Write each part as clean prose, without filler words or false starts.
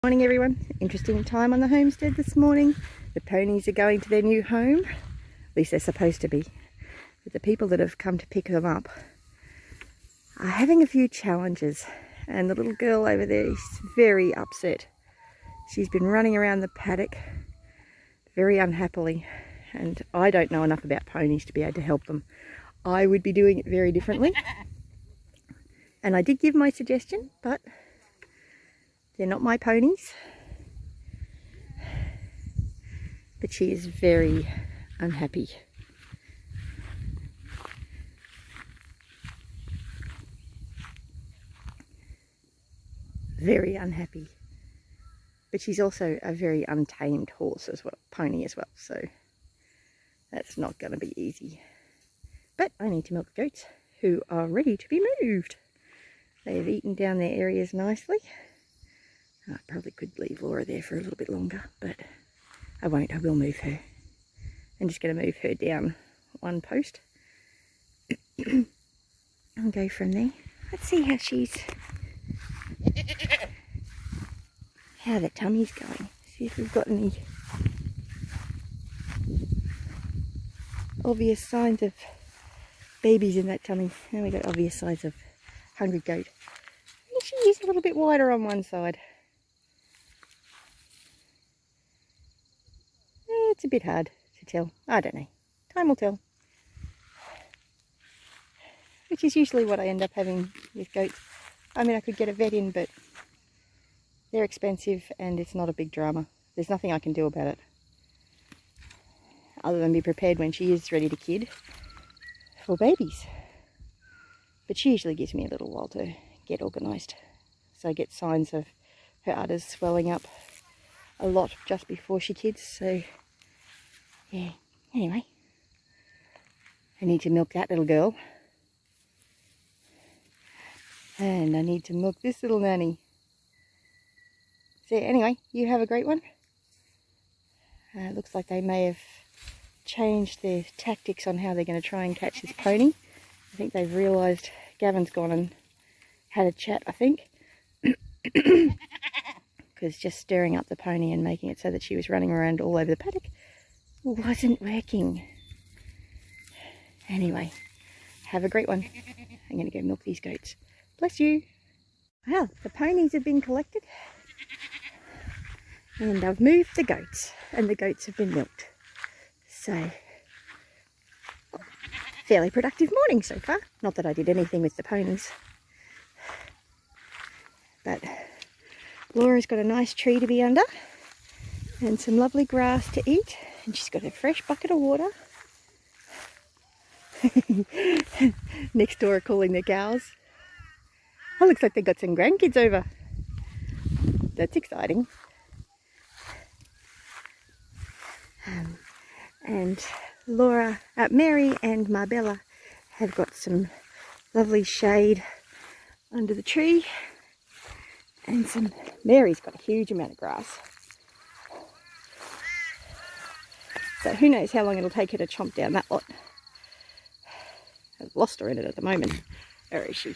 Morning everyone. Interesting time on the homestead this morning. The ponies are going to their new home. At least they're supposed to be. But the people that have come to pick them up are having a few challenges. And the little girl over there is very upset. She's been running around the paddock very unhappily. And I don't know enough about ponies to be able to help them. I would be doing it very differently. And I did give my suggestion, but they're not my ponies. But she is very unhappy. Very unhappy. But she's also a very untamed horse as well, pony as well, so that's not going to be easy. But I need to milk the goats, who are ready to be moved. They have eaten down their areas nicely. I probably could leave Laura there for a little bit longer, but I won't. I will move her. I'm just going to move her down one post and go from there. Let's see how the tummy's going. See if we've got any obvious signs of babies in that tummy. And we got obvious signs of hungry goat. And she is a little bit wider on one side. It's a bit hard to tell. I don't know. Time will tell. Which is usually what I end up having with goats. I mean, I could get a vet in, but they're expensive and it's not a big drama. There's nothing I can do about it. Other than be prepared when she is ready to kid for babies. But she usually gives me a little while to get organised. So I get signs of her udders swelling up a lot just before she kids. So yeah, anyway. I need to milk that little girl. And I need to milk this little nanny. So anyway, you have a great one. It looks like they may have changed their tactics on how they're going to try and catch this pony. I think they've realised Gavin's gone and had a chat, I think. Because just stirring up the pony and making it so that she was running around all over the paddock wasn't working. Anyway, have a great one. I'm going to go milk these goats. Bless you. Well, the ponies have been collected. And I've moved the goats. And the goats have been milked. So, fairly productive morning so far. Not that I did anything with the ponies. But Laura's got a nice tree to be under. And some lovely grass to eat. And she's got a fresh bucket of water. Next door are calling their cows. Oh, looks like they've got some grandkids over. That's exciting. And Mary and Marbella have got some lovely shade under the tree. And Mary's got a huge amount of grass. So who knows how long it'll take her to chomp down that lot. I've lost her in it at the moment. Where is she?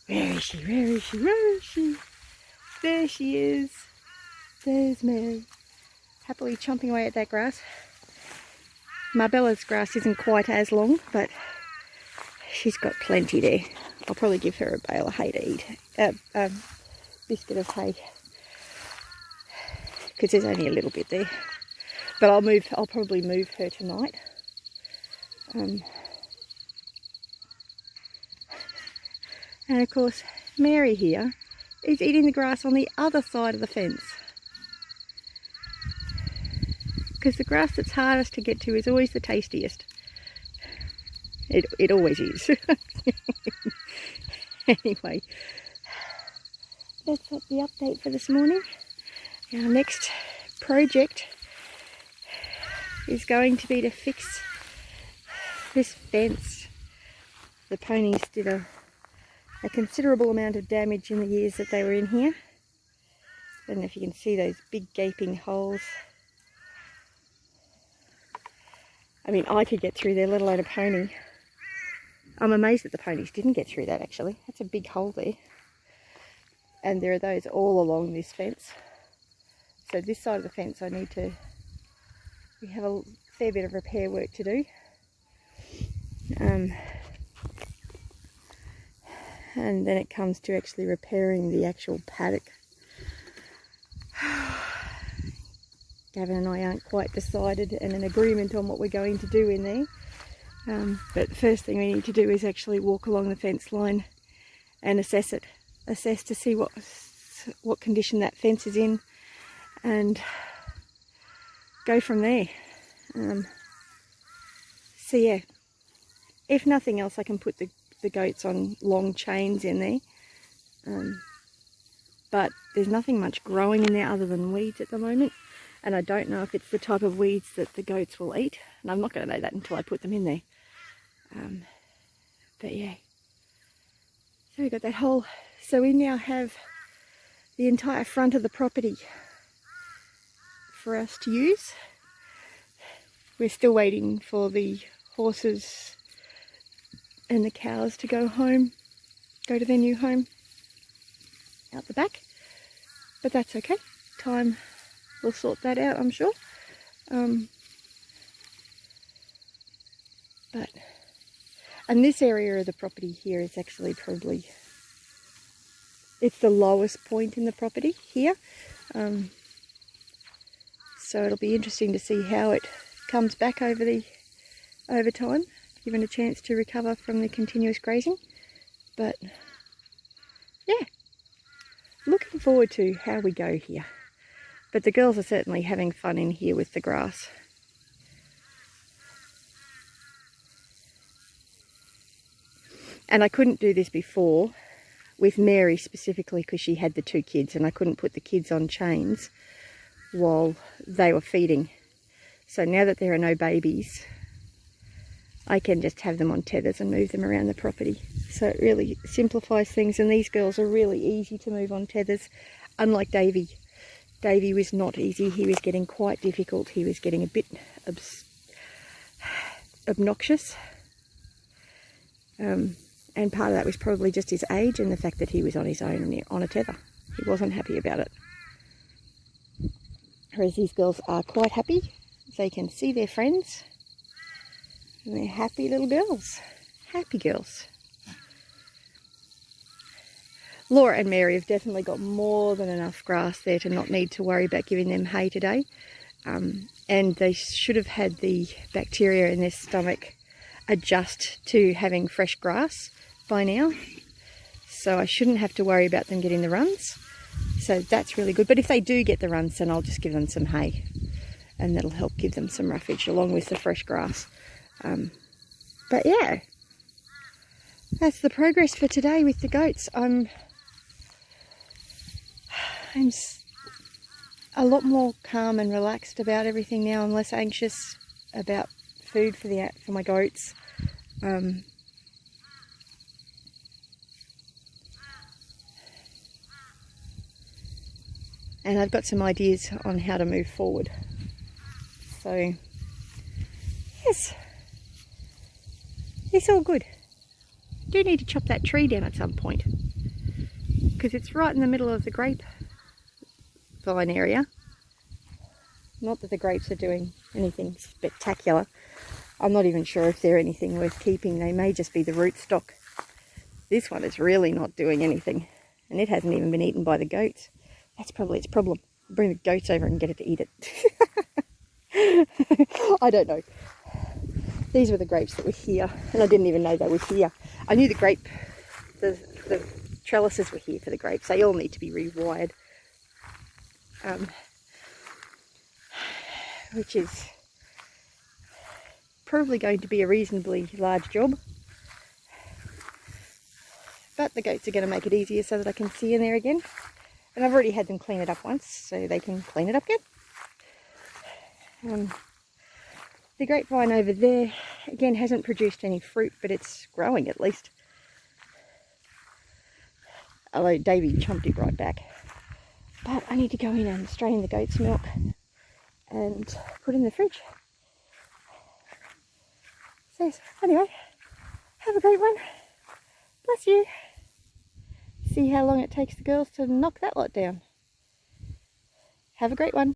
Where is she? Where is she? Where is she? There she is. There's Mary. Happily chomping away at that grass. Marbella's grass isn't quite as long, but she's got plenty there. I'll probably give her a bale of hay to eat. Biscuit of hay. Because there's only a little bit there. But I'll probably move her tonight. And of course, Mary here is eating the grass on the other side of the fence. Because the grass that's hardest to get to is always the tastiest. It always is. Anyway, that's the update for this morning. Our next project is going to be to fix this fence. The ponies did a considerable amount of damage in the years that they were in here. I don't know if you can see those big gaping holes. I mean, I could get through there, let alone a pony. I'm amazed that the ponies didn't get through that, actually. That's a big hole there. And there are those all along this fence. So this side of the fence we have a fair bit of repair work to do. And then it comes to actually repairing the actual paddock. Gavin and I aren't quite decided and in agreement on what we're going to do in there. But the first thing we need to do is actually walk along the fence line and assess it. Assess to see what condition that fence is in, and go from there. So yeah, if nothing else, I can put the goats on long chains in there. But there's nothing much growing in there other than weeds at the moment, and I don't know if it's the type of weeds that the goats will eat, and I'm not going to know that until I put them in there. But yeah, so we've got that whole, so we now have the entire front of the property for us to use. We're still waiting for the horses and the cows to go home, go to their new home out the back, but that's okay. Time will sort that out, I'm sure. And this area of the property here is actually probably, it's the lowest point in the property here. So it'll be interesting to see how it comes back over time, given a chance to recover from the continuous grazing. But yeah, looking forward to how we go here. But the girls are certainly having fun in here with the grass. And I couldn't do this before with Mary specifically because she had the 2 kids, and I couldn't put the kids on chains while they were feeding. So now that there are no babies, I can just have them on tethers and move them around the property. So it really simplifies things, and these girls are really easy to move on tethers, unlike Davy. Davy was not easy. He was getting quite difficult. He was getting a bit obnoxious. And part of that was probably just his age and the fact that he was on his own and on a tether. He wasn't happy about it. Whereas these girls are quite happy. They can see their friends. And they're happy little girls. Happy girls. Laura and Mary have definitely got more than enough grass there to not need to worry about giving them hay today. And they should have had the bacteria in their stomach adjust to having fresh grass by now. So I shouldn't have to worry about them getting the runs. So that's really good. But if they do get the runs, then I'll just give them some hay. And that'll help give them some roughage along with the fresh grass. But yeah, that's the progress for today with the goats. I'm a lot more calm and relaxed about everything now. I'm less anxious about food for my goats. And I've got some ideas on how to move forward. So yes, it's all good. I do need to chop that tree down at some point because it's right in the middle of the grapevine area. Not that the grapes are doing anything spectacular. I'm not even sure if they're anything worth keeping. They may just be the rootstock. This one is really not doing anything, and it hasn't even been eaten by the goats. That's probably its problem. Bring the goats over and get it to eat it. I don't know. These were the grapes that were here, and I didn't even know they were here. I knew the trellises were here for the grapes. They all need to be rewired, which is probably going to be a reasonably large job. But the goats are going to make it easier so that I can see in there again. And I've already had them clean it up once, so they can clean it up again. The grapevine over there, again, hasn't produced any fruit, but it's growing at least. Although Davy chomped it right back. But I need to go in and strain the goat's milk and put in the fridge. So anyway, have a great one. Bless you. see how long it takes the girls to knock that lot down. Have a great one.